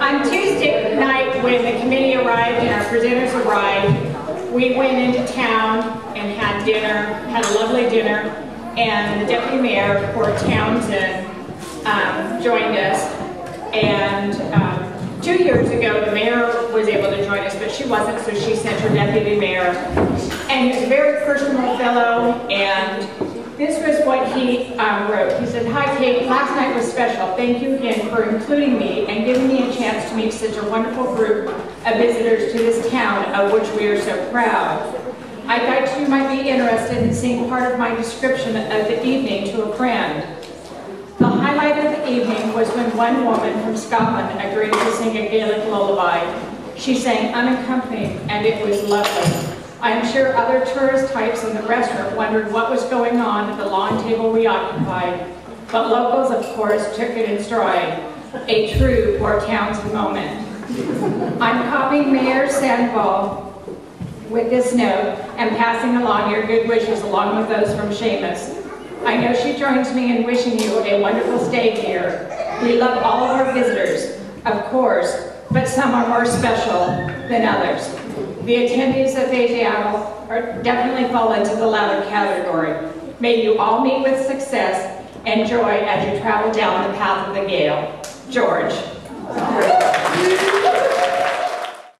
On Tuesday night, when the committee arrived and our presenters arrived, we went into town and had dinner, had a lovely dinner, and the deputy mayor for Townsend joined us. And 2 years ago, the mayor was able to join us, but she wasn't, so she sent her deputy mayor. And he was a very personal fellow, and this was what he wrote. He said, "Hi Kate, last night was special. Thank you again for including me and giving me a chance to meet such a wonderful group of visitors to this town of which we are so proud. I thought you might be interested in seeing part of my description of the evening to a friend. The highlight of the evening was when one woman from Scotland agreed to sing a Gaelic lullaby. She sang unaccompanied, and it was lovely. I am sure other tourist types in the restaurant wondered what was going on at the long table we occupied, but locals, of course, took it in stride. A true Port Townsend moment." I'm copying Mayor Sandball with this note and passing along your good wishes along with those from Seamus. I know she joins me in wishing you a wonderful stay here. We love all of our visitors, of course, but some are more special than others. The attendees of Féis Shiàtail definitely fall into the latter category. May you all meet with success and joy as you travel down the path of the Gael. George.